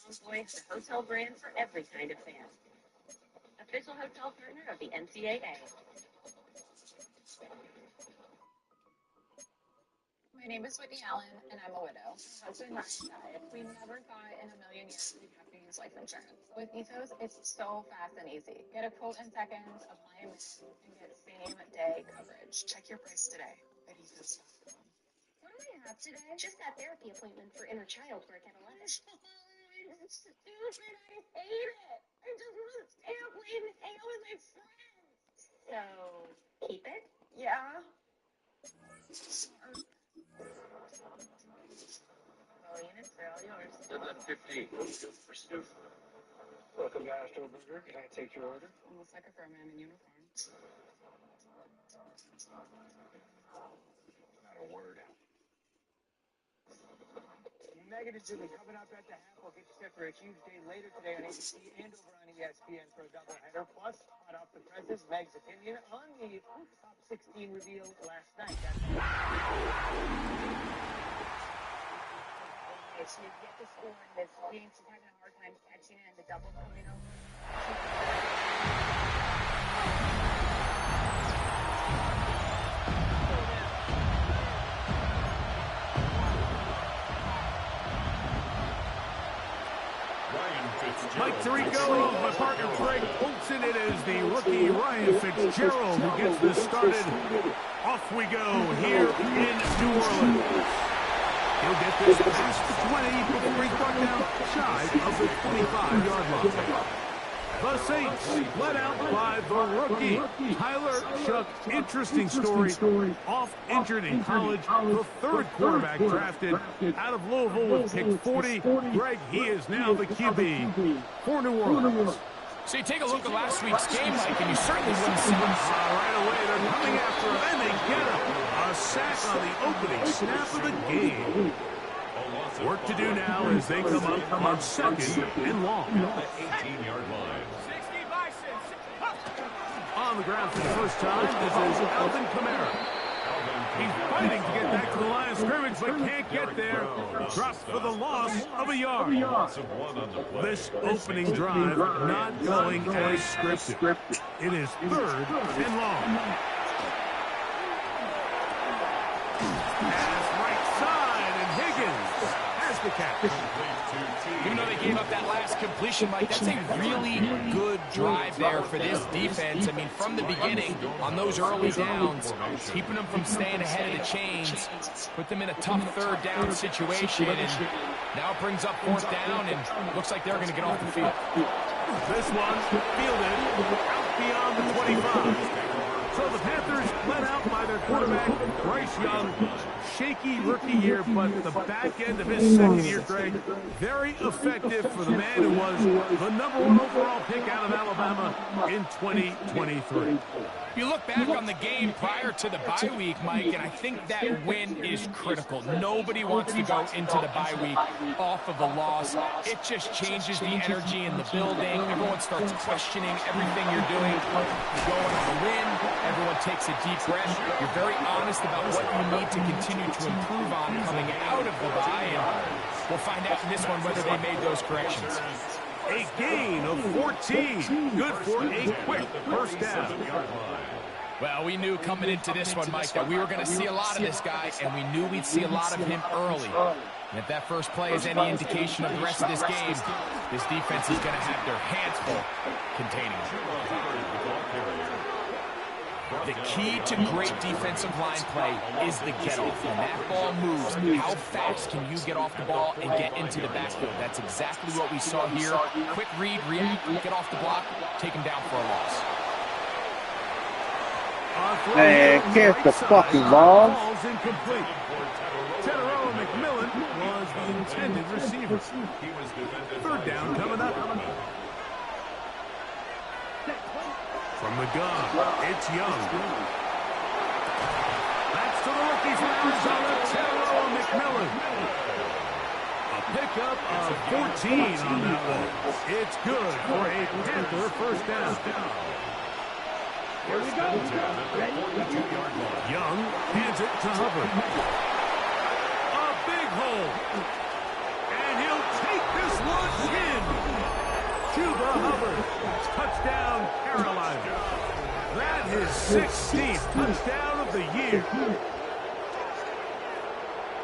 Envoy, the hotel brand for every kind of fan. Official hotel partner of the NCAA. My name is Whitney Allen, and I'm a widow. My husband Ryan died. We never thought in a million years we'd have to use life insurance. With Ethos, it's so fast and easy. Get a quote in seconds, apply in minutes, and get same-day coverage. Check your price today at ethos.com. What do I have today? Just that therapy appointment for inner child work at 11. It's stupid. I hate it. I just want to stay up late and hang out with my friends. So, keep it? Yeah. Units are all yours. 15 for Stu. Welcome to Astro Burger. Can I take your order? Almost like a fireman in uniform. Not a word. Megan is Jimmy coming up at the half. We'll get you set for a huge day later today on ABC and over on ESPN for a doubleheader. Plus, hot off the presses, Meg's opinion on the top 16 reveal last night. She had yet to score in this game. She's having a hard time catching it in the double point. Mike Tirico, my partner Greg Olson. It is the rookie Ryan Fitzgerald who gets this started. Off we go here in New Orleans. He'll get this past the 20 before he's brought down shy of the 25-yard line. The Saints led out by the rookie, Tyler Shough. Interesting story. Off injured in college, the third quarterback drafted out of Louisville with pick 40. Greg, he is now the QB for New Orleans. So you take a look at last week's game, Mike, and you certainly wouldn't see right away, they're coming after him, and they get him. A sack on the opening snap of the game. Work to do now as they come up on second and long. 18-yard line. On the ground for the first time, this is Alvin Kamara. He's fighting to get back to the line of scrimmage, but can't get there. Drops for the loss of a yard. This opening drive not going as scripted. It is third and long. Pass right side, and Higgins has the catch. Even though they gave up that last completion, Mike, that's a really good drive there for this defense. I mean, from the beginning, on those early downs, keeping them from staying ahead of the chains, put them in a tough third down situation, and now it brings up fourth down, and looks like they're going to get off the field. This one fielded out beyond the 25. So the Panthers led out by their quarterback, Bryce Young. Shaky rookie year, but the back end of his second year, Greg, very effective for the man who was the #1 overall pick out of Alabama in 2023. You look back on the game prior to the bye week, Mike, and I think that win is critical. Nobody wants to go into the bye week off of a loss. It just changes the energy in the building. Everyone starts questioning everything you're doing. You're going on a win. Everyone takes a deep breath. You're very honest about what you need to continue to improve on coming out of the bye, and we'll find out in this one whether they made those corrections. A gain of 14. Good for a quick first down. Well, we knew coming into this one, Mike, that we were going to see a lot of this guy, and we knew we'd see a lot of him early. And if that first play is any indication of the rest of this game, this defense is going to have their hands full containing him. The key to great defensive line play is the get-off. When that ball moves, how fast can you get off the ball and get into the backfield? That's exactly what we saw here. Quick read, react, get off the block, take him down for a loss. Man, catch the fucking ball. Ball's incomplete. Teteroa McMillan was the intended receiver. Third down coming up. From the gun, it's Young. That's to the rookie from Arizona, Teteroa McMillan. A pickup of 14 on that one. It's good for a Panther first down. Here we go. Young hands it to Hubbard. A big hole. And he'll take this one Touchdown, Carolina. That is 16th touchdown of the year.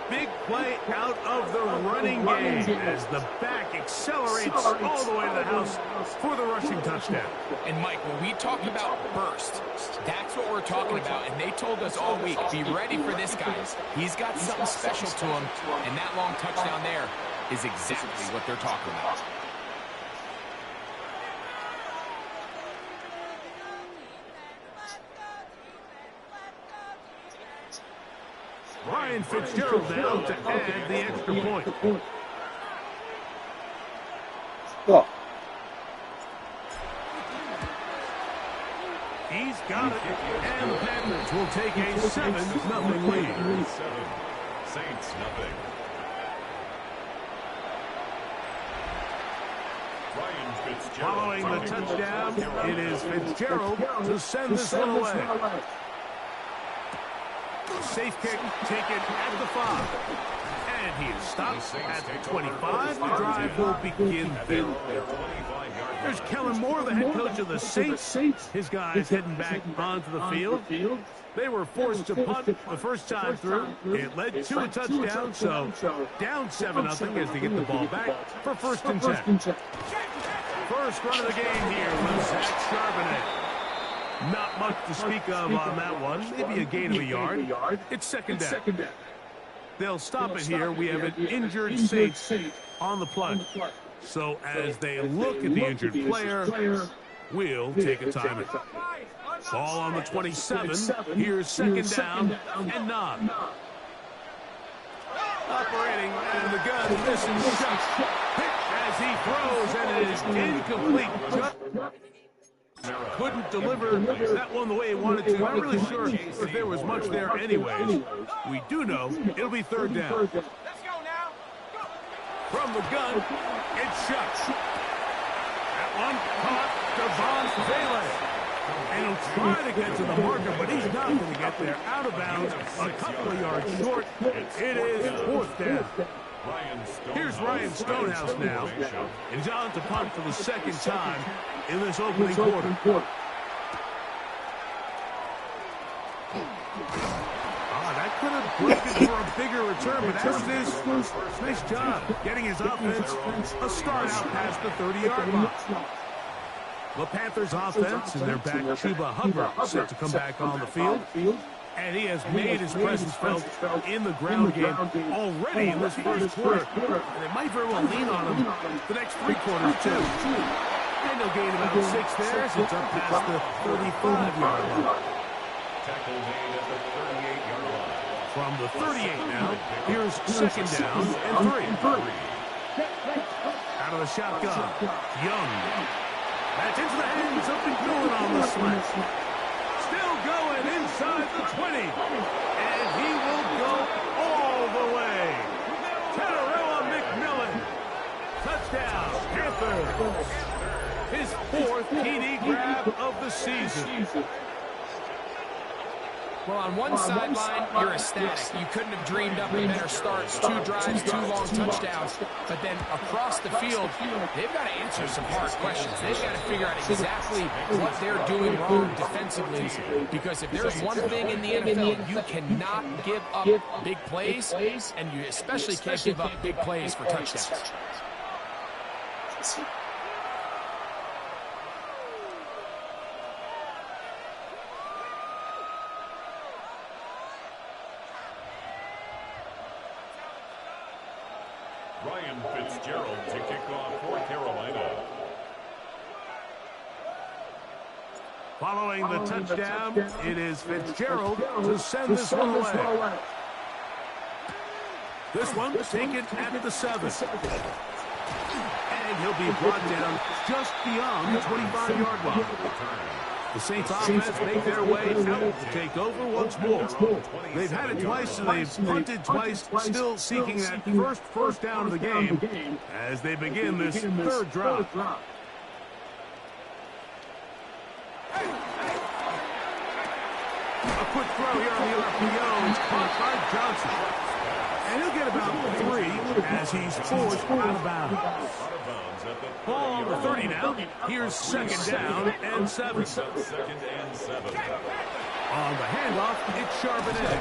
Big play out of the running game as the back accelerates all the way to the house for the rushing touchdown. And Mike, when we talk about burst, that's what we're talking about. And they told us all week, be ready for this guy. He's got something special to him. And that long touchdown there is exactly what they're talking about. Ryan Fitzgerald down to add the extra point. Oh. He's got it, and the Panthers will take a 7-0 lead. Saints, nothing. Ryan Fitzgerald. Following the touchdown, it is Fitzgerald to send this one away. Safe kick taken at the 5. And he is stopped at the 25. The drive will begin there. There's Kellen Moore, the head coach of the Saints. His guys heading back onto the field. They were forced to punt the first time through. It led to a touchdown, so down 7-0 as they get the ball back for 1st and 10. First run of the game here with Zach Charbonnet. Not much to speak of on that one. Maybe a gain of a yard. It's 2nd down. They'll stop it here. We have an injured Saints on the play. So as they look at the injured player, we'll take a timeout. Ball on the 27. Here's 2nd down and 9. Operating and the gun misses shot. Pick as he throws, and it is incomplete. Couldn't deliver that one the way he wanted to. Not really sure if there was much there anyways. We do know it'll be 3rd down. Let's go now. Go. From the gun, it's shot. That one caught Devon Bailey. And he'll try to get to the marker, but he's not going to get there. Out of bounds, a couple of yards short. It is 4th down. Here's Ryan Stonehouse now. And he's on to punt for the 2nd time in this opening quarter. That could have broken for a bigger return, but as it is, nice job getting his offense a start out past the 30-yard line. The Panthers offense and their back Chuba Hubbard set to come back on the field. And he has made his presence felt in the ground game already in this first quarter. And they might very well lean on him the next 3 quarters, too. And they'll gain about 6 there as it's up past the 35-yard line. Tackle made at the 38-yard line. From the 38 now, here's 2nd down and 3. Out of the shotgun, Young. That's into the hands of McMillan on the slant. Still going inside the 20. And he will go all the way. Tenerella McMillan. Touchdown, Panthers. His 4th TD grab of the season. Well, on one sideline, you're ecstatic. You couldn't have dreamed up a better start. 2 drives, 2 long touchdowns. But then across the field, they've got to answer some hard questions. They've got to figure out exactly what they're doing wrong defensively. Because if there's one thing in the NFL, you cannot give up big plays, and you especially can't give up big plays for touchdowns. Ryan Fitzgerald to kick off for Carolina. Following the touchdown, it is Fitzgerald to send this one away. This one taken at the 7. And he'll be brought down just beyond the 25-yard line. The Saints offense make their way out to take over once more. They've had it twice, and they've punted twice, still seeking that first down of the game as they begin this 3rd drive. A quick throw here on the RPO. It's caught by Johnson. And he'll get about 3 as he's forced out of bounds. Ball on the 30 now. Here's second down and 7. On the handoff, it's Charbonnet.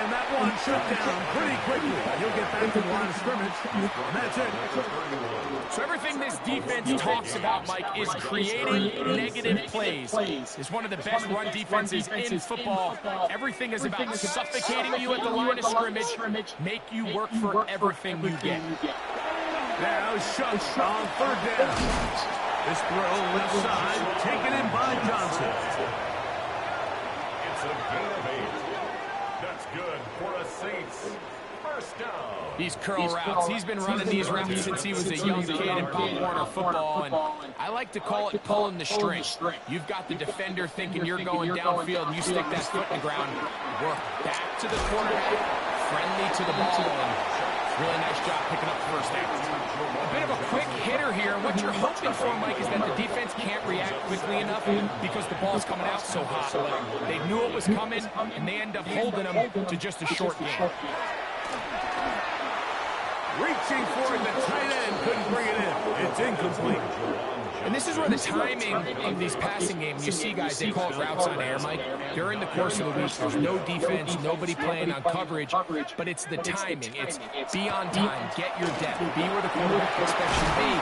And that one shut down pretty quickly. He'll get back to the line of scrimmage. And that's it. So everything this defense talks about, Mike, is creating negative plays. It's one of the best run defenses in football. Everything is about suffocating you at the line of scrimmage, make you work for everything you get. Now Schultz on third down. This throw left side, taken in by Johnson. It's a gain of 8. That's good for a Saints first down. These curl routes, he's been running these routes since he was a young kid in Pop Warner football, and I like to call it pulling the string. You've got the defender thinking you're going downfield, and you stick that foot in the ground, work back to the quarterback, friendly to the ball, and really nice job picking up the first down. A bit of a quick hitter here, and what you're hoping for, Mike, is that the defense can't react quickly enough because the ball's coming out so hot. They knew it was coming, and they end up holding them to just a short game. Reaching for it, the tight end couldn't bring it in. It's incomplete. And this is where the timing of these passing games, you see guys, they call it routes on air, Mike. During the course of the week, there's no defense, nobody playing on coverage, but it's the timing. It's be on time, get your depth, be where the quarterback expects you to be,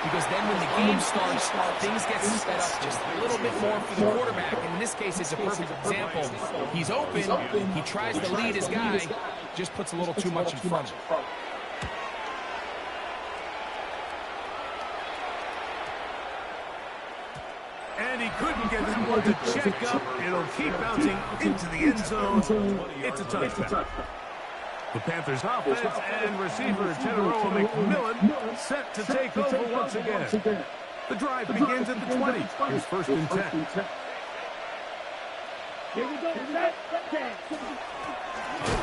because then when the game starts, things get sped up just a little bit more for the quarterback. And in this case, it's a perfect example. He's open, he tries to lead his guy, just puts a little too much in front of him. And he couldn't get someone to check up. It'll keep bouncing into the end zone. It's a touchdown. The Panthers offense and receiver General McMillan set to take over once again. The drive begins at the 20. Here's first and 10. Here we go.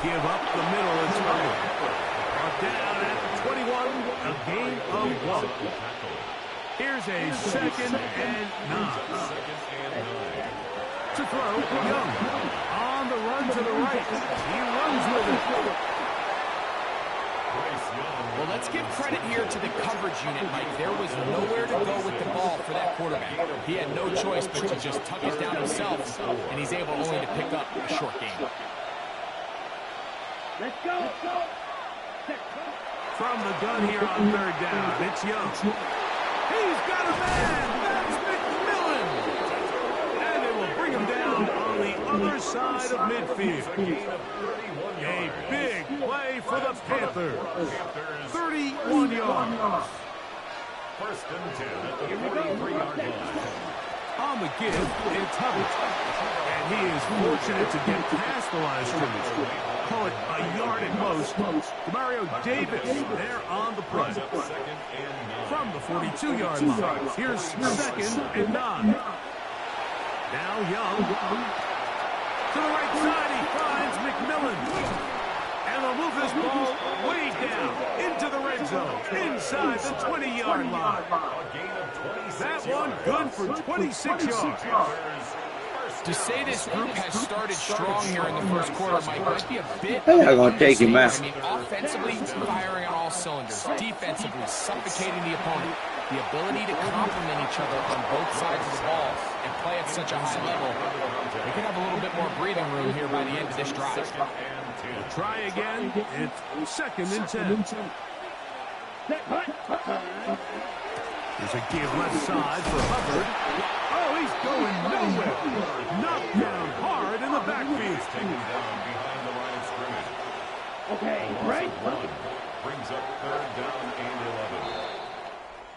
Give up the middle and target. Down at the 21, a gain of 1. Here's a second and 9. To throw, Young. On the run to the right. He runs with it. Well, let's give credit here to the coverage unit, Mike. There was nowhere to go with the ball for that quarterback. He had no choice but to just tuck it down himself, and he's able only to pick up a short game. Let's go. From the gun here on third down, it's Young. He's got a man! That's McMillan! And they will bring him down on the other side of midfield. A big play for the Panthers. 31 yards. First and 10 at the 43-yard line. On the give, it's Hubbard. And he is fortunate to get past the line of scrimmage. Call it a yard at most. Mario Davis there on the play. From the 42-yard line, here's second and 9. Now Young. To the right side, he finds McMillan. And they'll move this ball way down into the red zone, inside the 20-yard line. That one good for 26 yards. To say this group has started strong here in the first quarter, Mike, might be a bit... They're not going to take him out. I mean, offensively, firing on all cylinders. Defensively, suffocating the opponent. The ability to complement each other on both sides of the ball and play at such a high level. We can have a little bit more breathing room here by the end of this drive. Try again. It's second and 10. There's a give left side for Hubbard. Oh, he's going nowhere. Knocked down hard in the backfield. Taken down behind the line of scrimmage. Okay, right. Brings up third down and 11.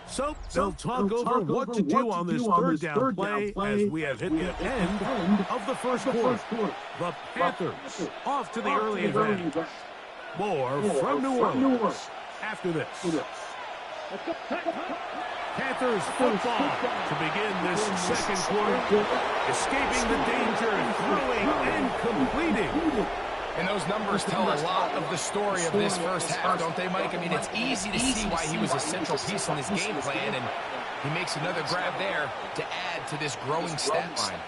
So they'll talk over what to do on this third down play as we have hit the end of the first quarter. The Panthers off to the early advantage. More from New Orleans after this. Panthers football to begin this second quarter. Escaping the danger, throwing and completing. And those numbers tell a lot of the story of this first half, don't they, Mike? I mean, it's easy to see why he was a central piece in this game plan, and he makes another grab there to add to this growing stat line.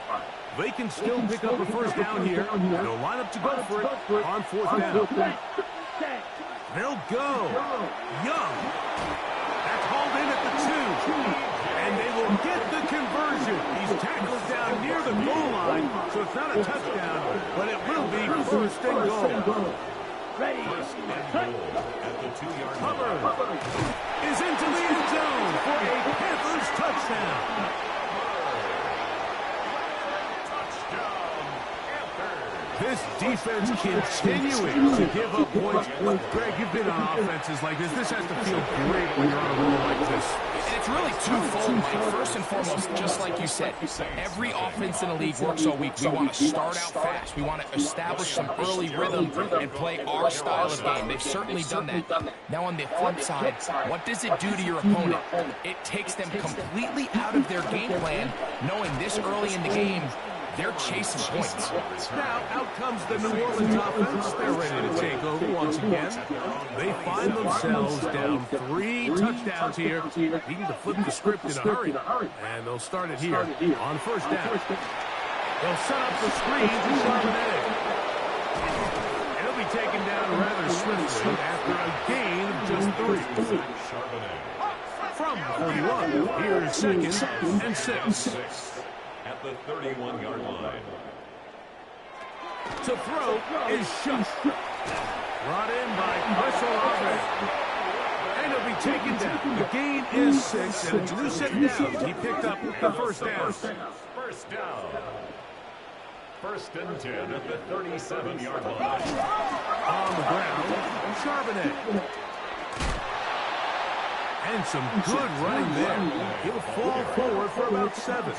They can still pick up a first down here. They'll line up to go for it on fourth down. They'll go. Young. That's hauled in at the 2. And they will get the conversion. He's tackled down near the goal line, so it's not a touchdown, but it will be first and goal. Ready. At the 2-yard line. Hubbard is into the end zone for a Panthers touchdown. This defense continuing to give up points. Greg, you've been on offenses like this. This has to feel great when you're on a roll like this. And it's really twofold, Mike. First and foremost, just like you said, every offense in the league works all week. We want to start out fast. We want to establish some early rhythm and play our style of game. They've certainly done that. Now on the flip side, what does it do to your opponent? It takes them completely out of their game plan, knowing this early in the game, they're chasing points. Now, out comes the New Orleans offense. They're ready to take over once again. They find themselves down 3 touchdowns here. Needing to flip the script in a hurry. And they'll start it here on first down. They'll set up the screen to Charbonnet. He'll be taken down rather swiftly after a gain of just 3. From the 41, here's 2nd and 6. At the 31-yard line. To throw is shot. Brought in by Chris Olave. And he'll be taken down. The gain is 6, and it's new set down. He picked up the first down. First down. First and 10 at the 37-yard line. On the ground, Charbonnet. And some good running there. He'll fall forward for about 7.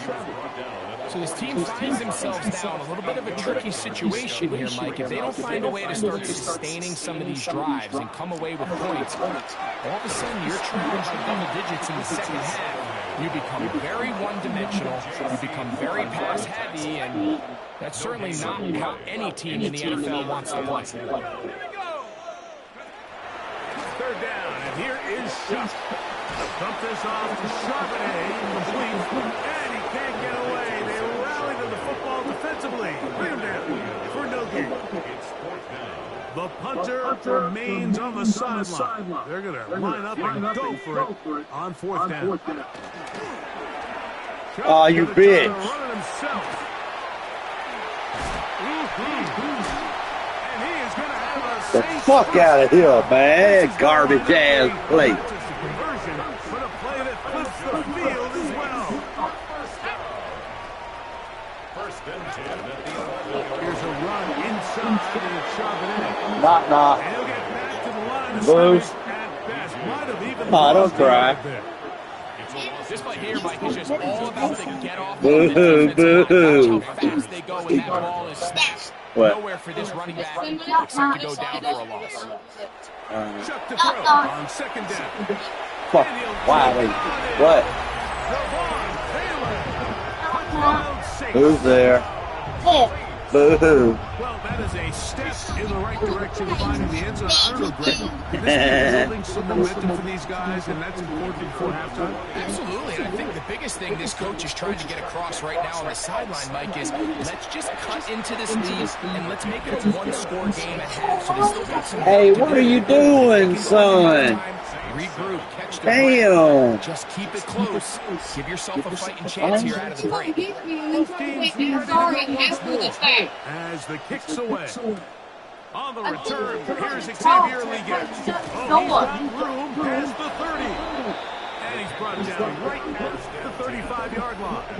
So this team finds themselves now in a little bit of a tricky situation here, Mike. If they don't find a way to start sustaining some of these drives and come away with points, all of a sudden you're trailing by double digits in the second half. You become very one-dimensional. You become very pass-heavy, and that's certainly not how any team in the NFL wants to play. Third down, and here is Shuck. Dump this off to Charbonnet, complete, and he can't get away. They rally to the football defensively. Bring him down for no gain. The punter remains on the sideline. They're going to line up and go for it on fourth down. Oh, you bitch. The fuck out of here, man. Garbage ass play. But a play that flips the field as well. First and 10 at the 11. Here's a run inside and it's Charbonnet. Knock, knock. And he'll get back to the line of Boo. scrimmage at best. Might have even Oh, don't lost it cry. right there. This play here, Mike, is just all about the get-off. Boo-hoo, boo-hoo. Watch how fast they go when that ball is snapped. What? Nowhere for this running back except to go down for a loss. Chuck to throw on second down. Fuck. Wiley. What? Who's there? Boo-hoo. Well, that is a step in the right direction, finding the end zone. I don't know, Greg. This is building some momentum for these guys, and that's important before halftime. Absolutely, and I think the biggest thing this coach is trying to get across right now on the sideline, Mike, is let's just cut into this lead and let's make it a one-score game at half. So they still got some. Hey, what are you doing, son? Regroup, catch the Damn. break. Just keep it close. Give yourself a fighting chance here out of the break. As the kicks away. On the return, here's Xavier Liggett. Oh, he's got room past the 30. And he's brought down right at the 35-yard line.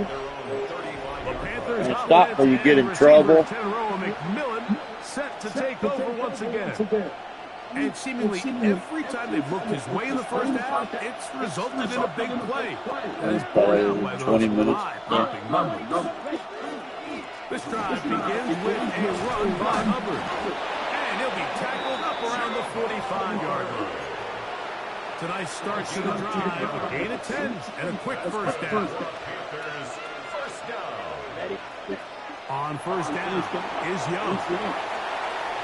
The Panthers Stop or you get in trouble. McMillan set to take over once again. And seemingly every time they've looked his way in the first half, it's resulted in a big play. And it's borne out by those 20 minutes. eye-popping numbers. This drive begins with a run by Hubbard. And he'll be tackled up around the 45-yard line. Tonight's start to the drive, a gain of 10 and a quick first down. Panthers first down. On first down is Young.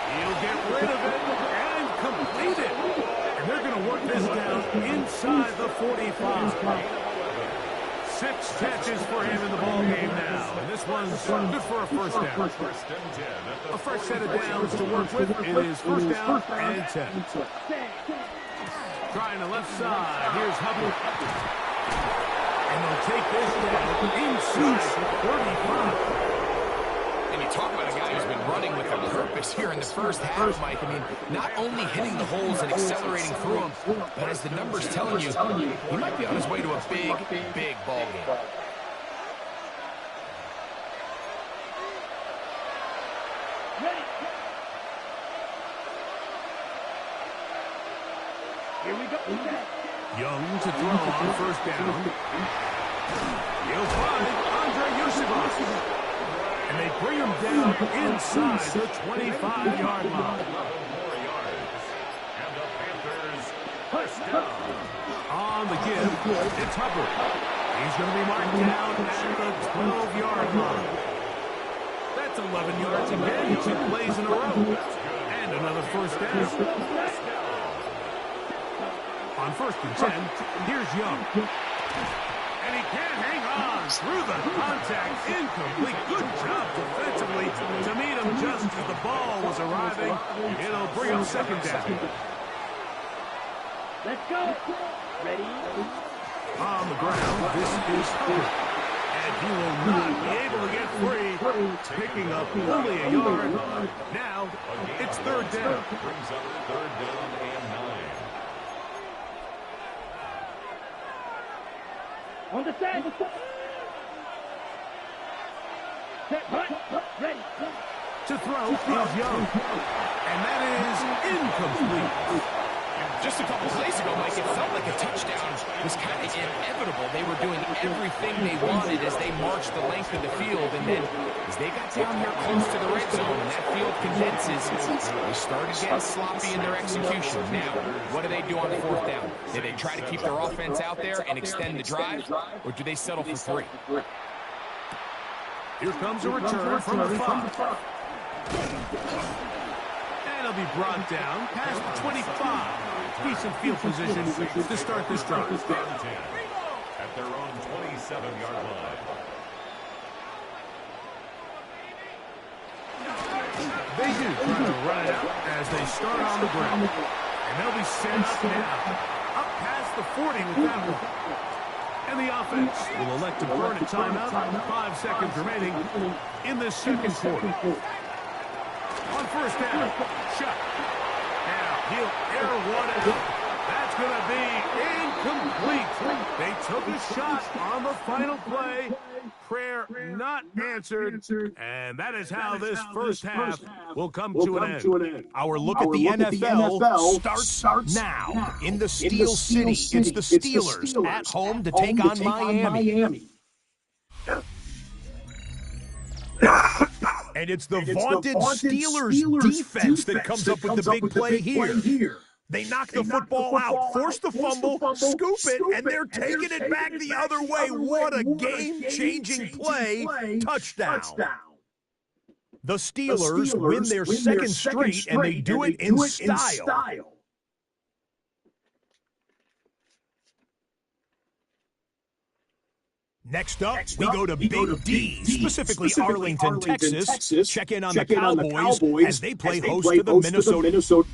He'll get rid of it and complete it. And they're going to work this down inside the 45. 6 catches for him in the ball game now. And this one's good for a first down. A fresh set of downs to work with. It is first down and 10. Trying the left side. Here's Hubbard. And they'll take this down inside 35. And you talk about a guy who's been running with a purpose here in the first half, Mike. I mean, not only hitting the holes and accelerating through them, but as the numbers telling you, he might be on his way to a big, big ball game. Here we go. Young to throw on first down. He'll find Andre Yusuf. And they bring him down inside the 25-yard line. And the Panthers first down. On the give, it's Hubbard. He's going to be marked down at the 12-yard line. That's 11 yards again, 2 plays in a row. And another first down. On first and 10, here's Young. And he can't hang on through the contact. Incomplete. Good job defensively to meet him just as the ball was arriving. It'll bring up second down. Let's go. Ready? On the ground, this is Hubbard. And he will not be able to get free, picking up only a yard. Now, it's third down. Brings up third down and 9. On the set. Set, ready. To throw is Young. And that is incomplete. Just a couple plays ago, Mike, it felt like a touchdown was kind of inevitable. They were doing everything they wanted as they marched the length of the field. And then as they got down here close to the red zone and that field condenses, they started getting sloppy in their execution. Now, what do they do on fourth down? Do they try to keep their offense out there and extend the drive, or do they settle for 3? Here comes a return from the 5. And he'll be brought down past the 25. Decent field position to start this drive. At their own 27-yard line. They do try to run it out as they start on the ground. And they'll be set up now. Up past the 40 with that one. And the offense will elect to burn a timeout. 5 seconds remaining in this second quarter. On first down, shot. Now he'll air one out. That's going to be incomplete. They took a shot on the final play. Prayer not answered. And that is how this first half will come to an end. Our look at the NFL starts now. In the Steel City, it's the Steelers at home to take on Miami. And it's the vaunted Steelers defense that comes up with the big play here. They knock the football out, force the fumble, scoop it, and they're taking it back the other way. What a game-changing play. Touchdown. The Steelers win their second straight, and they do it in style. Next up, we go to Big D, specifically Arlington, Texas. Check in on the Cowboys as they play host to the Minnesota.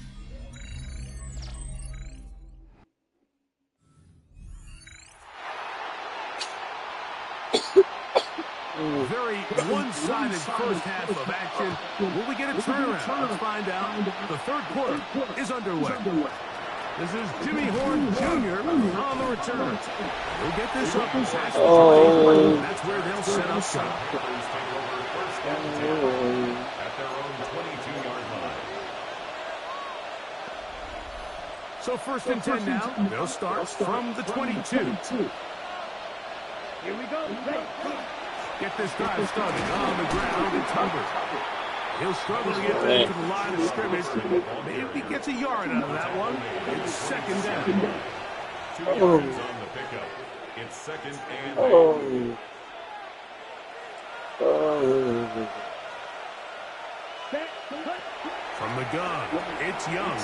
Very one-sided first half of action. Will we get a turnaround? Let's find out. The third quarter is underway. This is Jimmy Horn Jr. on the return. He'll get this up and past the 20. That's where they'll set up shop. At their own 22-yard line. So first and 10 now. They'll start from the 22. Here we go. Get this drive started on the ground. It's Hubbard. He'll struggle to get back to the line of scrimmage. Maybe he gets a yard out of that one. It's second down. 2 yards on the pickup. It's second and 8. From the gun, it's Young.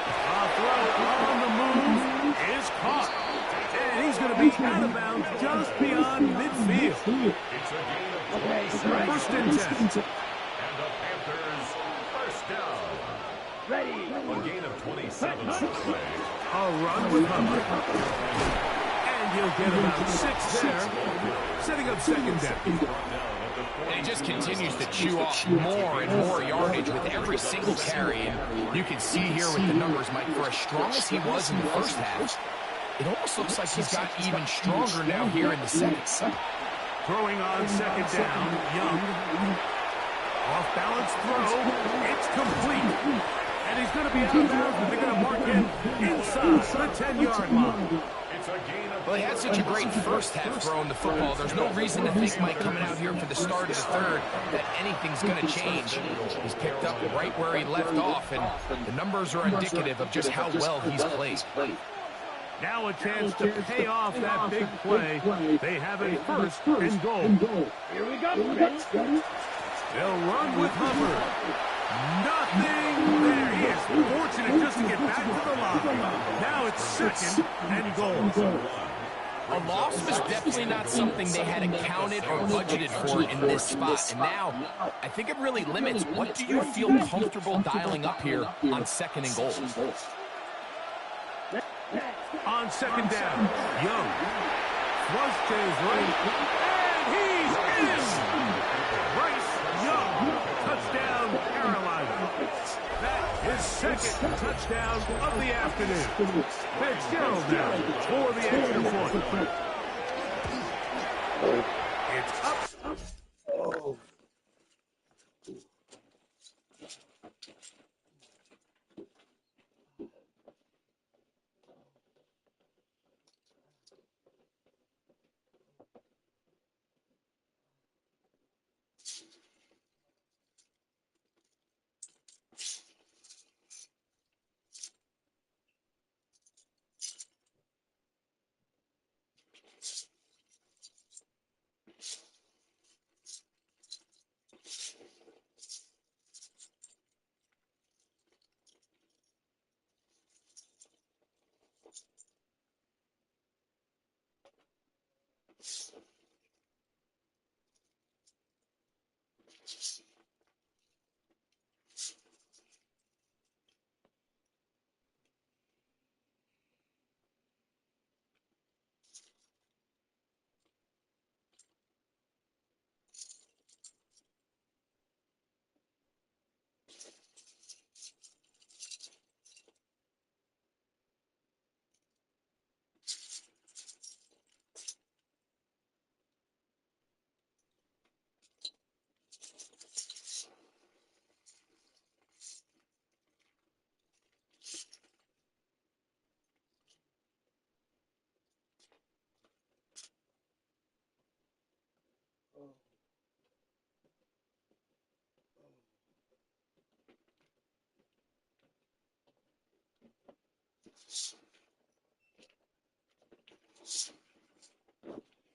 A throw on the move is caught. And he's going to be out of bounds beyond midfield. It's a gain of 27. First and 10. And the Panthers first down. A gain of 27 on the play. A run with Hubbard. And he'll get about 6 there, setting up second down. And he just continues to chew off more and more yardage with every single carry. And you can see here with the numbers, Mike, for as strong as he was in the first half, it almost looks like he's got even stronger now here in the second. Throwing on second down, Young. Off balance throw, it's complete. And he's going to be out of bounds, but they're going to mark him inside the 10-yard line. Well, he had such a great first half throwing the football. There's no reason to think, Mike, coming out here for the start of the third, that anything's going to change. He's picked up right where he left off, and the numbers are indicative of just how well he's played. Now a chance to pay off that big play. They have it first and goal. Here we go. Ready? They'll run with Hubbard. Nothing there. He is fortunate just to get back to the line. Now it's second and goal. A loss was definitely not something they had accounted or budgeted for in this spot. And now, I think it really limits what do you feel comfortable dialing up here on second and goal. On second down, Young flush to his right, and he's in! Bryce Young, touchdown, Carolina. That is second touchdown of the afternoon. Fitzgerald now for the extra point. It's up. Oh.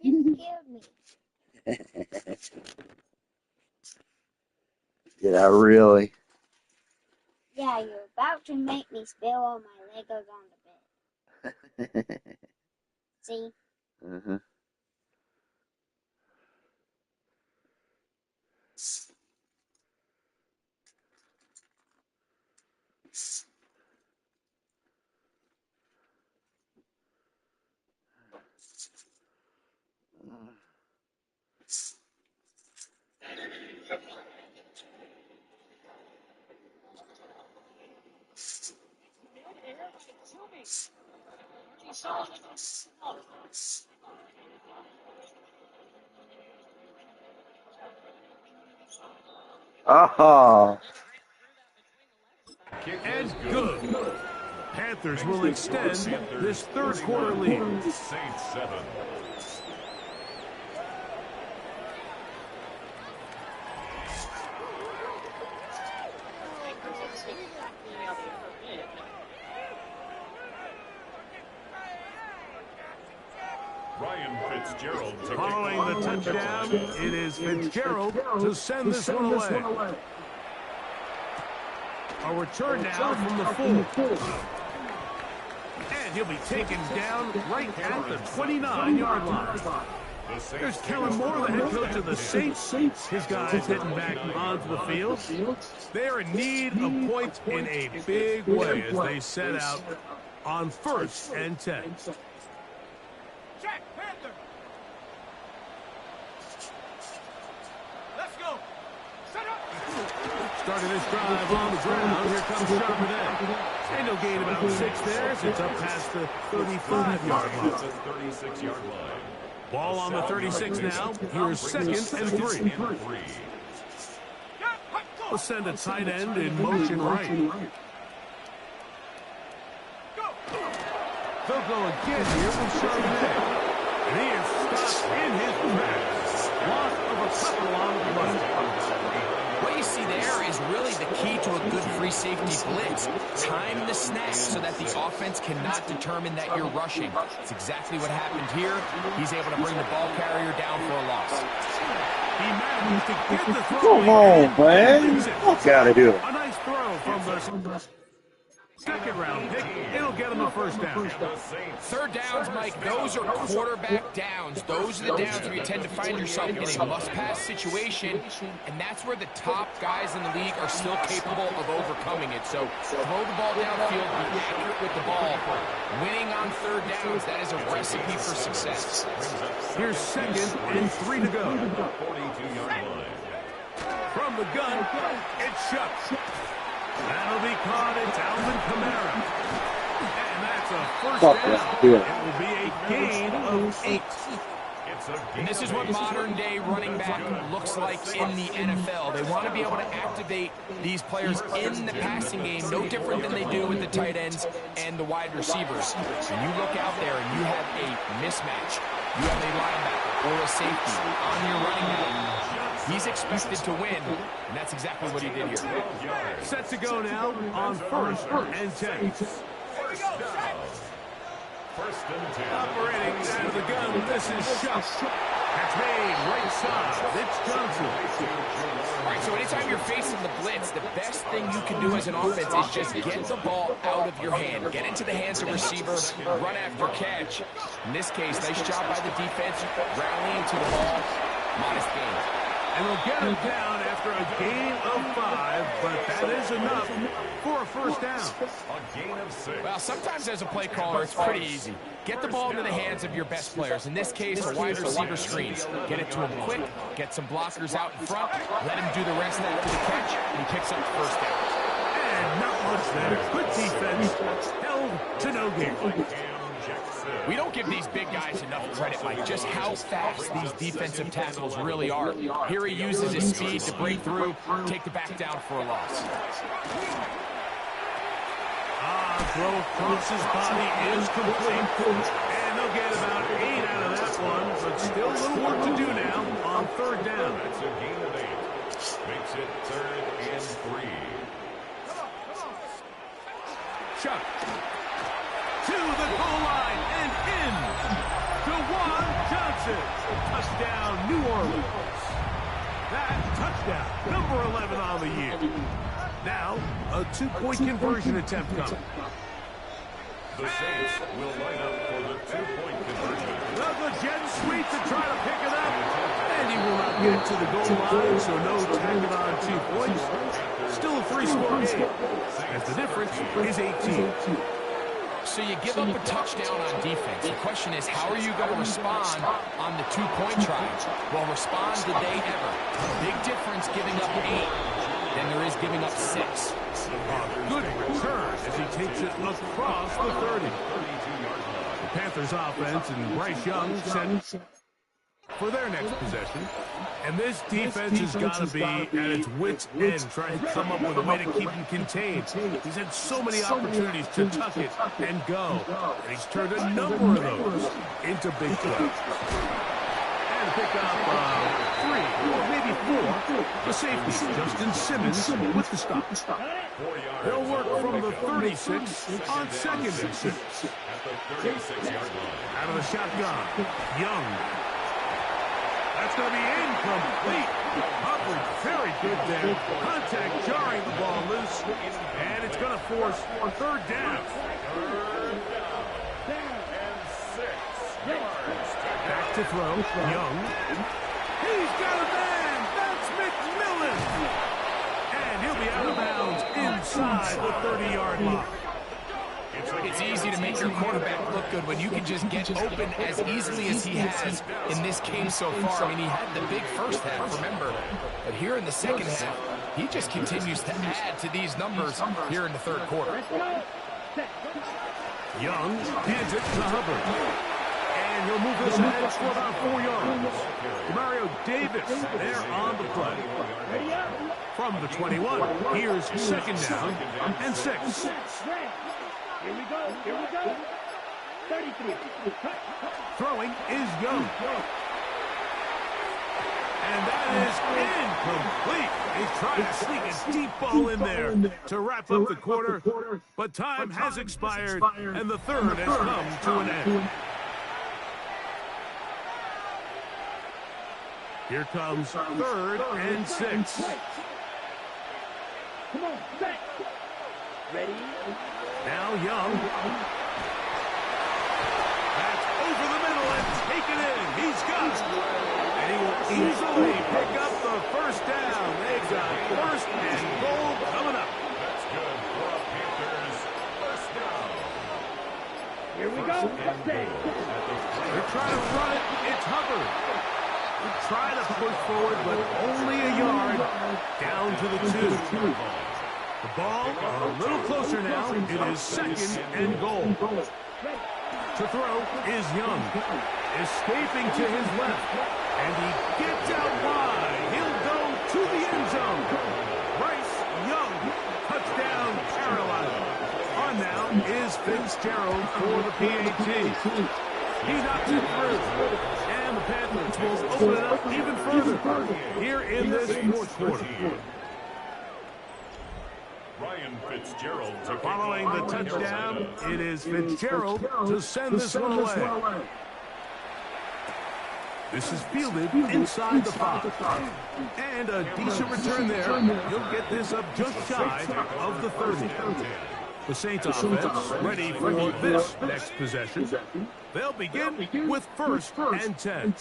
You scared me. Did I really? Yeah, you're about to make me spill all my Legos on the bed. See? Uh-huh. Oh. And good. Panthers will extend this third quarter lead. Saints 7. Ryan Fitzgerald to Following the touchdown, it is Fitzgerald to send this one away. A return now from the full. And he'll be taken down right at the 29-yard line. There's Kellen Moore, the head coach of the Saints. His guys heading back onto the field. They're in need of points in a big way as they set out on 1st and 10. Check, Panther. Let's go. Set up. Starting this drive on the ground. Here comes Sharper then. And no gain about 6 there as it's up past the 35-yard line. 36-yard line. Ball on the 36 now. Here's 2nd and 3. We'll send a tight end in motion right. They'll go again here from Charbonnet. And he is stopped in his tracks. Loss of a couple on the run. What you see there is really the key to a good free safety blitz. Time the snap so that the offense cannot determine that you're rushing. It's exactly what happened here. He's able to bring the ball carrier down for a loss. He managed to get the throw. Come on, man. Fuck out of here. A nice throw from the second round pick. It'll get him a first down. Third downs, Mike, those are quarterback downs. Those are the downs where you tend to find yourself in a must-pass situation, and that's where the top guys in the league are still capable of overcoming it. So throw the ball downfield, be accurate with the ball. Winning on third downs, that is a recipe for success. Here's 2nd and 3 to go. 42-yard line. From the gun, it's Shucks. That'll be caught. It's Alvin Kamara. And that's a first down. It will be a gain of 8. And this is what modern-day running back looks like in the NFL. They want to be able to activate these players in the passing game, no different than they do with the tight ends and the wide receivers. And you look out there and you have a mismatch. You have a linebacker or a safety on your running back. He's expected to win, and that's exactly what he did here. Set to go now on 1st and 10. First and 10. Operating out of the gun, this is Shucks. That's made right side. It's Johnson. All right, so anytime you're facing the blitz, the best thing you can do as an offense is just get the ball out of your hand. Get into the hands of receivers, run after catch. In this case, nice job by the defense, rallying to the ball. Modest gain. And we'll get him down after a gain of 5, but that is enough for a first down. A gain of 6. Well, sometimes as a play caller, it's pretty easy. Get the ball into the hands of your best players. In this case, a wide receiver screen. Get it to him quick, get some blockers out in front, let him do the rest after the catch, and he picks up the first down. And not much there. Good defense. Held to no gain. We don't give these big guys enough credit, Mike, just how fast these defensive tackles really are. Here he uses his speed to break through, take the back down for a loss. Throw across his body is complete. And they'll get about 8 out of that one, but still a little work to do now on third down. That's a gain of 8. Makes it 3rd and 3. Chuck. To the goal line and in. DeJuan Johnson. Touchdown, New Orleans. That touchdown, number 11 on the year. Now, a 2-point conversion attempt coming. The Saints will line up for the 2-point conversion. Well, the jet sweep to try to pick it up. And he will not get to the goal line, so no tagging on 2 points. Still a 3-score game, as the difference is 18. So you give up a touchdown on defense. The question is, how are you going to respond on the 2-point try? Well, respond did they ever. Big difference giving up 8 than there is giving up 6. Good return as he takes it across the 30. The Panthers offense and Bryce Young set for their next possession. And this defense has got to be at its wits' end, trying to come up with a way to keep him contained. He's had so many opportunities to tuck it and go, and he's turned a number of those into big plays. And pick up 3 or maybe 4. The safety, Justin Simmons, with the stop. They'll work from the 36 on 2nd and 6. At the 36-yard line. Out of the shotgun, Young. That's going to be incomplete. Coverage very good there. Contact jarring the ball loose. And it's going to force 3rd down. 3rd down. And 6 yards. Back To throw, Young. He's got a man. That's McMillan. And he'll be out of bounds inside the 30-yard line. It's easy to make your quarterback look good when you can just get open as easily as he has in this game so far. I mean, he had the big first half, remember. But here in the second half, he just continues to add to these numbers here in the third quarter. Young hands it to Hubbard. And he'll move this ahead for about 4 yards. Mario Davis there on the play. From the 21, here's second down and 6. Here we go. 33. Throwing is Young. And that is incomplete. He's trying to sneak a deep ball in there to wrap up the quarter. But time has expired, and the third has come to an end. Here comes 3rd and 6. Come on, back. Ready? Now Young. That's over the middle and taken in. He's got it. And he will easily pick up the first down. They've got 1st and goal coming up. That's good for the Panthers. First down. Here we go. They're trying to run it. It's Hubbard. They're trying to push forward, but only a yard down to the 2. The ball a little closer now. It is 2nd and goal. To throw is Young. Escaping to his left. And he gets out wide. He'll go to the end zone. Bryce Young. Touchdown, Carolina. On now is Fitzgerald for the PAT. He knocks it through. And the Panthers will open it up even further here in this 4th quarter. Ryan Fitzgerald. Following the touchdown, it is Fitzgerald to send this one away. This is fielded inside the 5. And a decent return there. He'll get this up just shy of the 30. The Saints offense ready for this next possession. They'll begin with 1st and 10.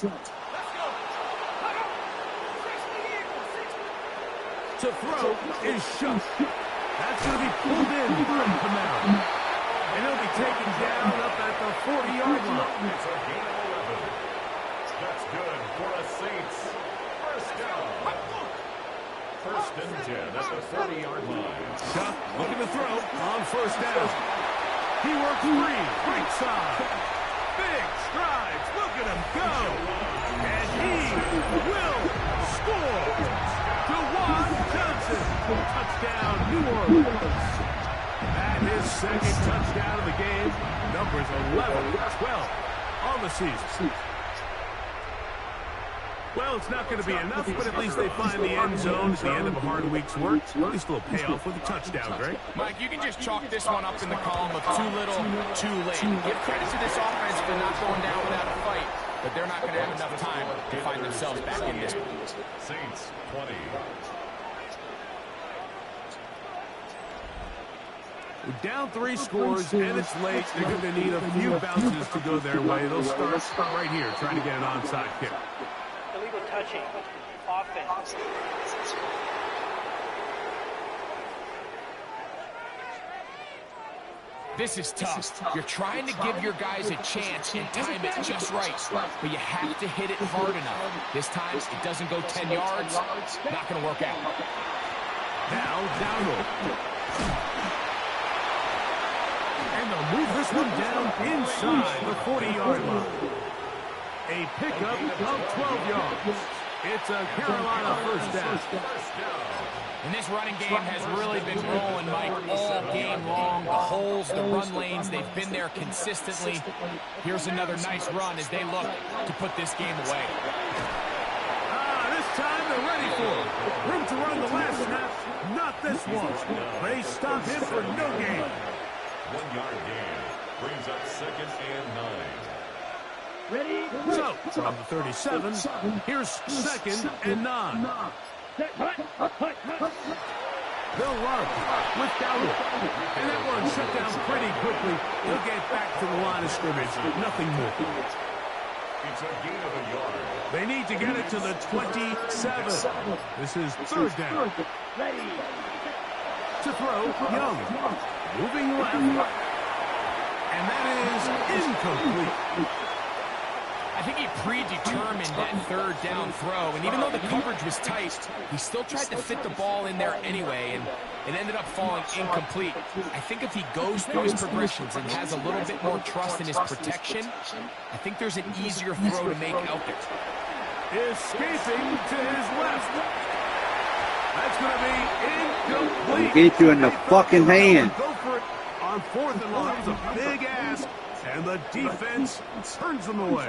To throw is Shuck. That's going to be pulled in from Kamara. And he'll be taken down up at the 40-yard line. It's a gain of 11. That's good for the Saints. First down. 1st and 10 at the 40-yard line. Shuck looking to throw on 1st down. He works free, right side. Big strides. Look at him go. And he will score. DeJuan Johnson. Touchdown, New Orleans. That is 2nd touchdown of the game. Numbers 11-12 on the season. Well, it's not going to be enough, but at least they find the end zone at the end of a hard week's work. At least a little payoff with a touchdown, Greg. Mike, you can just chalk this one up in the column of too little, too late. Give credit to this offense for not going down without a fight, but they're not going to have enough time to find themselves back in this one. Saints 20. We're down 3 scores, and it's late. They're going to need a few bounces to go their way. They'll start right here, trying to get an onside kick. Illegal touching. Offense. This is tough. You're trying to give your guys a chance and time it just right, but you have to hit it hard enough. This time, it doesn't go 10 yards. Not going to work out. Now, Donald. And they'll move this one down inside the 40-yard line. A pickup of 12 yards. It's a Carolina first down. And this running game has really been rolling, Mike, all game long. The holes, the run lanes, they've been there consistently. Here's another nice run as they look to put this game away. This time they're ready for it. Room to run the last snap. Not this one. They stop him for no gain. 1-yard gain brings up 2nd and 9. Ready? So, from the 37, here's 2nd and 9. They'll run with Dowdle. And that one shut down pretty quickly. He'll get back to the line of scrimmage. Nothing more. It's a gain of a yard. They need to get it to the 27. This is third down. Ready. To throw, Young. Moving left. And that is incomplete. I think he predetermined that third down throw, and even though the coverage was tight, he still tried to fit the ball in there anyway, and it ended up falling incomplete. I think if he goes through his progressions and has a little bit more trust in his protection, I think there's an easier throw to make out there. Escaping to his left. That's going to be incomplete. Get you in the fucking hand. Go for it on fourth and long. That was a big ask, and the defense turns them away.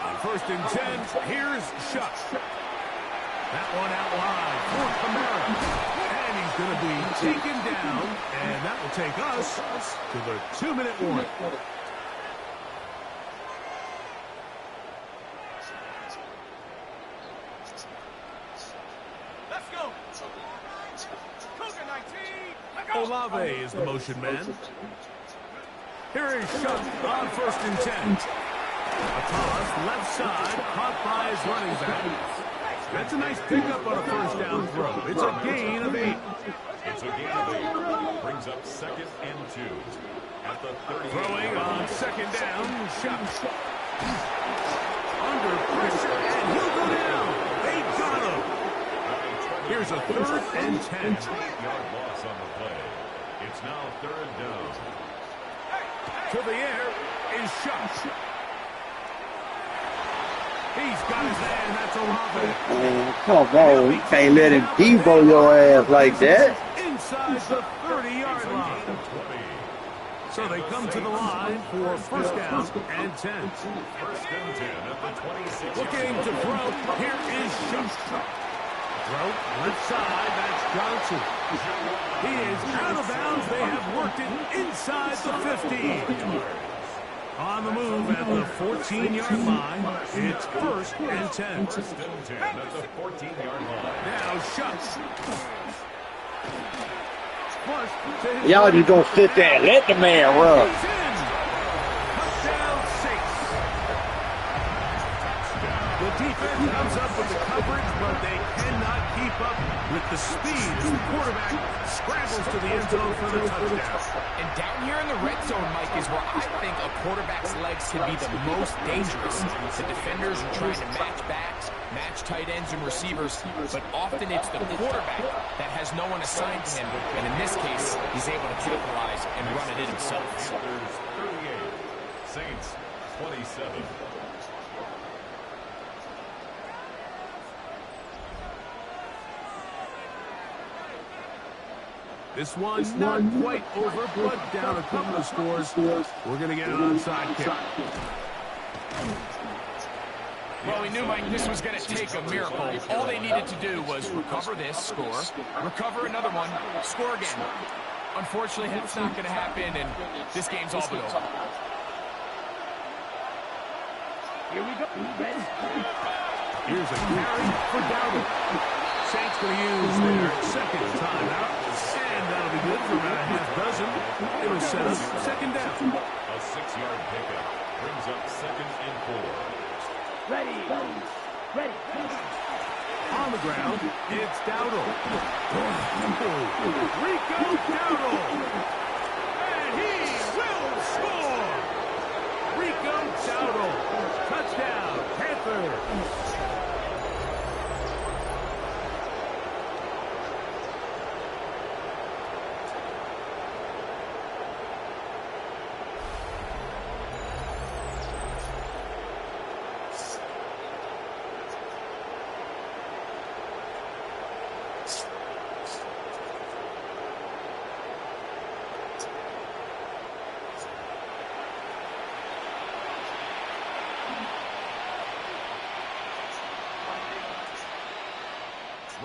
On first and 10, here's Shuck. That one out wide for Kamara. And he's going to be taken down, and that will take us to the 2-minute warning. Olave is the motion man. Here is Shuck on first and 10. A toss, left side, caught by his running back. That's a nice pickup on a first down throw. It's a gain of 8. It's a gain of 8. Brings up second and 2. At the 38. Throwing on second down, Shuck. Under pressure, and he'll go down. They got him. Here's a third and 10. 8-yard loss on the play. It's now third down. To the air is Shuck. He's got his man. That's Olave. Man, come on. You can't let him Devo your ass like that. Inside the 30-yard line. So they come to the line for first down and 10. First and 10 at the 26. Looking to throw. Here is Shuck. Throw, left side, that's Johnson. He is out of bounds. They have worked it inside the 50. On the move at the 14-yard line, it's first and 10. First and 10 at the 14-yard line. Now Shucks. Y'all just gonna sit there and let the man run. Touchdown 6. The defense comes up with the coverage, but they cannot keep up with the speed as the quarterback scrambles to the end zone for the touchdown. And down here in the red zone, Mike, is where I think a quarterback's legs can be the most dangerous. The defenders are trying to match backs, match tight ends and receivers, but often it's the quarterback that has no one assigned to him, and in this case, he's able to capitalize and run it in himself. Panthers 38, Saints 27. This one's not quite over, but down a couple of scores. We're going to get an onside kick. Well, we knew, Mike, this was going to take a miracle. All they needed to do was recover this, score, recover another one, score again. Unfortunately, that's not going to happen, and this game's all but over. Here we go. Here's a carry for Dowdle. Saints going to use their second timeout, and that'll be good for about a half dozen. It'll set up second down. A 6-yard pickup brings up second and 4. Ready. On the ground, it's Dowdle. Rico Dowdle. And he will score. Rico Dowdle. Touchdown, Panthers.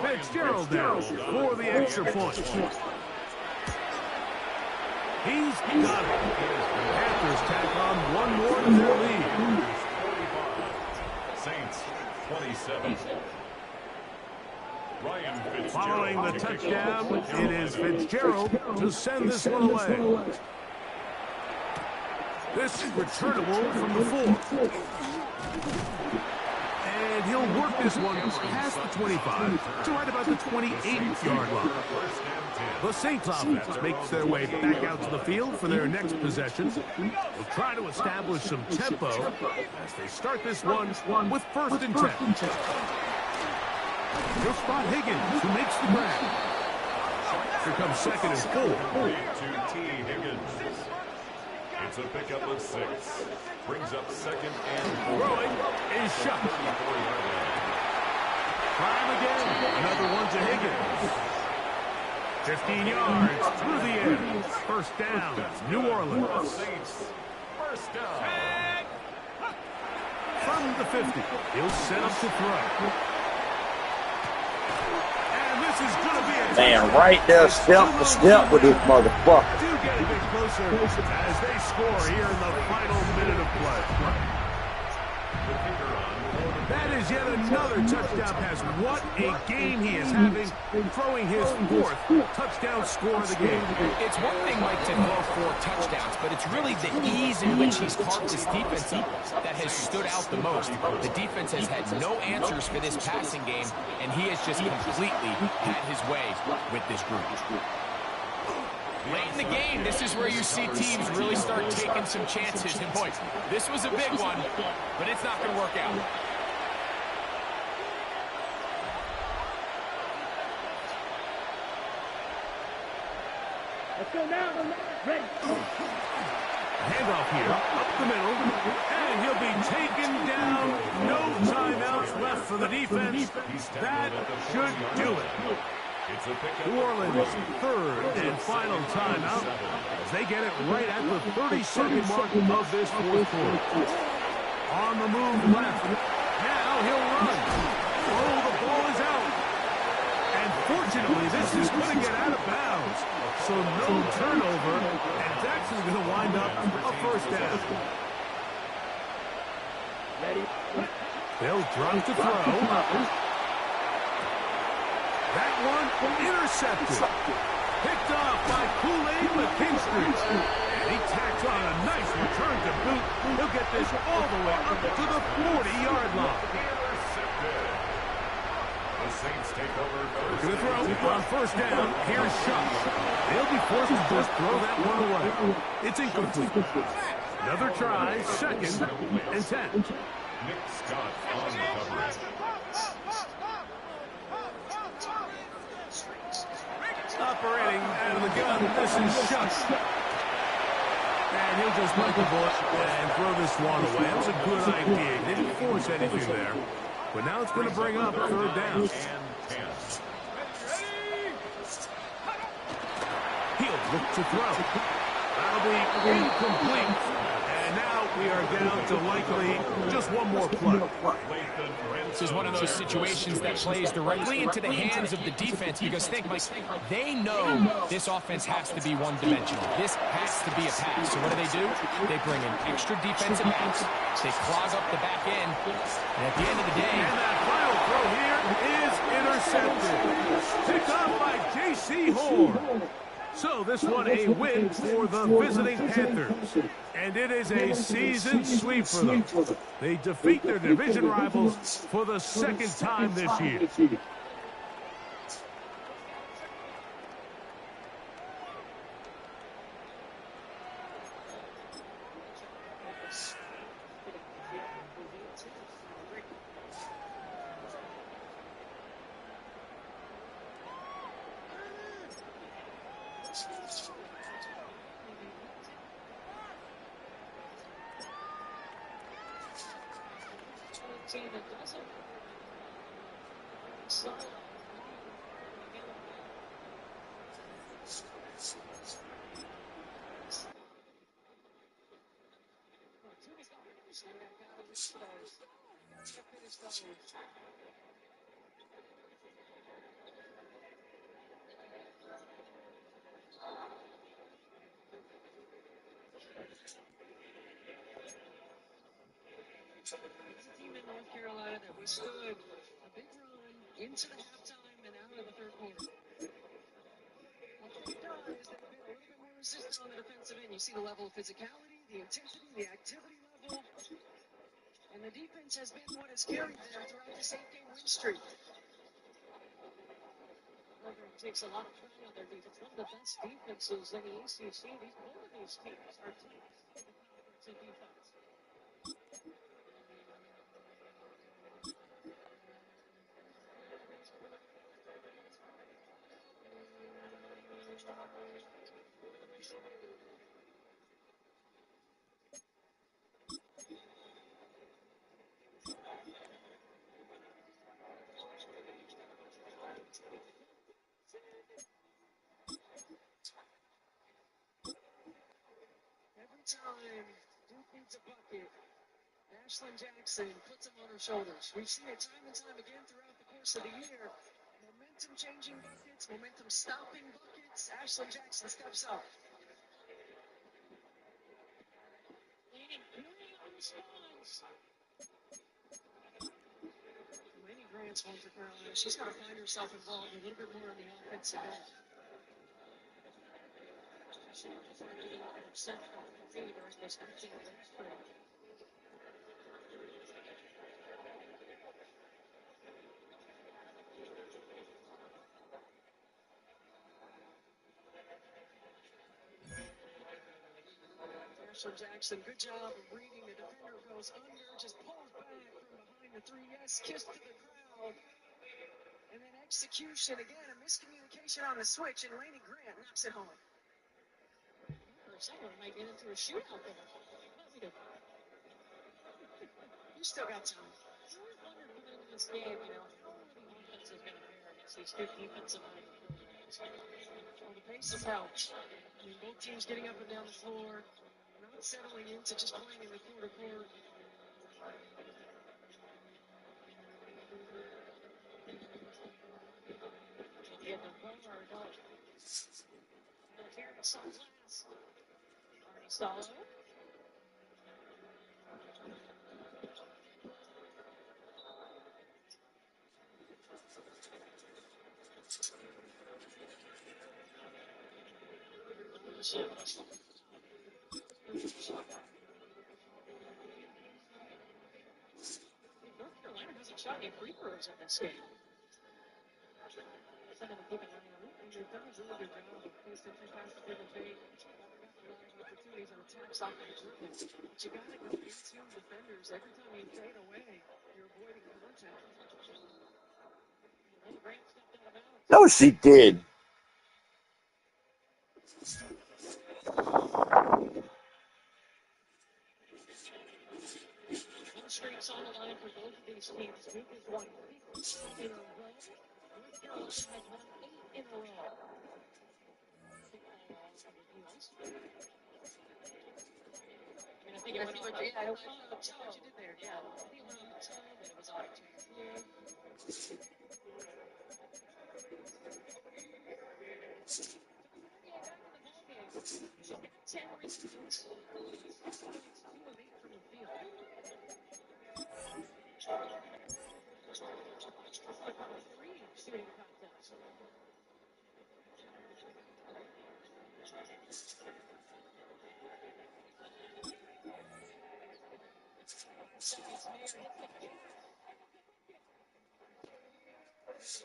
Fitzgerald down for the extra point. He's got it. The Panthers tack on one more to their lead. 45. Saints 27. Ryan Fitzgerald. Following the touchdown, it is Fitzgerald to send this one away. This returnable from the 4. And he'll work this one past the 25 to right about the 28-yard line. The Saints offense makes their way back out to the field for their next possession. They'll try to establish some tempo as they start this one with 1st and 10. He'll spot Higgins, who makes the grab. Here comes 2nd and 4. To T. Higgins. It's a pickup of 6. Brings up 2nd and 4. Throwing is shot. Prime again. Another one to Higgins. 15 yards through the air. 1st down, New Orleans. Saints. 1st down. From the 50, he'll set up to throw. And this is going to be a Man, right there, step for step with this motherfucker. do get a bit closer as they score here in the final minute of play. That is yet another touchdown pass. What a game he is having, throwing his 4th touchdown score of the game. It's one thing, Mike, to throw 4 touchdowns, but it's really the ease in which he's carved this defense up that has stood out the most. The defense has had no answers for this passing game, and he has just completely had his way with this group. Late in the game, this is where you see teams really start taking some chances. And boy, this was a big one, but it's not going to work out. Let's go now. Ready. Handoff here, up the middle, and he'll be taken down. No timeouts left for the defense. That should do it. New Orleans' 3rd and final timeout as they get it right at the 30-second mark of this 4th quarter. On the move left. Now he'll run. Oh, the ball is out. And fortunately, this is going to get out of bounds. So no turnover, and that's going to wind up a 1st down. Ready. They'll drop to throw. That one intercepted. Picked off by Kool-Aid McKinstry. And he tacks on a nice return to boot. He'll get this all the way up to the 40-yard line. The Saints take over Going to throw on 1st down. Here's Shuck. They'll be forced to just throw that one away. It's incomplete. Another try, 2nd and 10. Nick Scott on the coverage. Operating out of the gun, this is Shuck. And he'll just bite the bullet and throw this one away. That was a good idea. He didn't force anything there. But now it's going to bring up 3rd down. And 10. He'll look to throw. That'll be incomplete. And now we are down to likely just one more play. This is one of those situations that plays directly into the hands of the defense because think, Mike, they know this offense has to be one-dimensional. This has to be a pass. So what do? They bring in extra defensive backs. They clog up the back end. And at the end of the day... And that final throw here is intercepted. Picked up by J.C. Horn. So this one a win for the visiting Panthers. And it is a season sweep for them. They defeat their division rivals for the 2nd time this year. Team that doesn't. So, North Carolina that withstood a big run into the halftime and out of the 3rd quarter. What they've done is they've been a little bit more resistant on the defensive end. You see the level of physicality, the intensity, the activity level, and the defense has been what has carried them throughout this 8-game win streak. Program takes a lot of pride on their defense. One of the best defenses in the ACC. Both of these teams are top in the conference in defense. Every time Duke needs a bucket, Ashlyn Jackson puts them on her shoulders. We've seen it time and time again throughout the course of the year. Momentum changing buckets, momentum stopping buckets. Ashlyn Jackson steps up. Responds. Laney Grant's one for Carolina. She's got to find herself involved a little bit more on the offensive end. She was really upset from the feed during this action of the spring. Ashlyn Jackson, good job of reading. The defender goes under, just pulls back from behind the three. Yes, kiss to the crowd. And then execution again, a miscommunication on the switch, and Laney Grant knocks it home. Or someone might get into a shootout there. But we do. You still got time. I always wondered going into this game, how are the offenses going to fare against these good defensive-minded programs? Well, the pace has helped. I mean, both teams getting up and down the floor, not settling into just playing in the quarter-court. Yeah, the bar, don't. Terrence on glass. Arnie Solo. North Carolina hasn't shot any free throws in this game. Something to keep an eye on. And they've done a really good job of posting through past the give and take. A lot of opportunities and attacks off the dribble. But you got to go into defenders. Every time you fade away, you're avoiding contact. Laney Grant stepped out of bounds. No, she did. Streaks on the line for both of these teams. Duke has won 15 in a row. North Carolina has won 8 in a row. I think it went over. Yeah, I what you did there. Yeah, I think it went on the toe, but it was on 2. She's got 10 rebounds. 6 points, 2 of 8 from the field. Three shooting contest.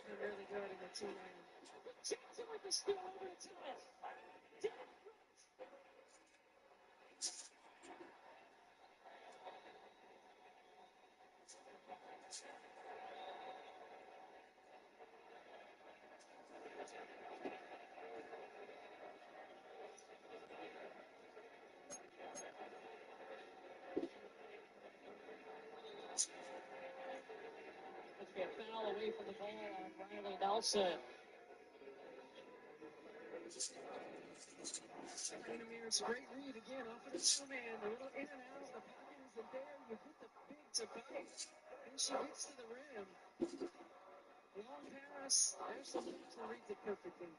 They're really good in the 2-lane. Jackson with the steal over to Thomas. Let's get a foul away from the ball on Riley Nelson. It's a great read again off of the two-man. A little in and out. The pocket isn't there. You hit the big to bite. And she gets to the rim. Long pass. Ashlyn Jackson reads it perfectly.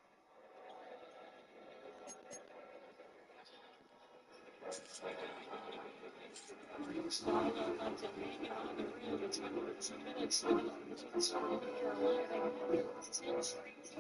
Stallo left it hanging on the rim. It's been 2 minutes without points for North Carolina. They have 10 straight.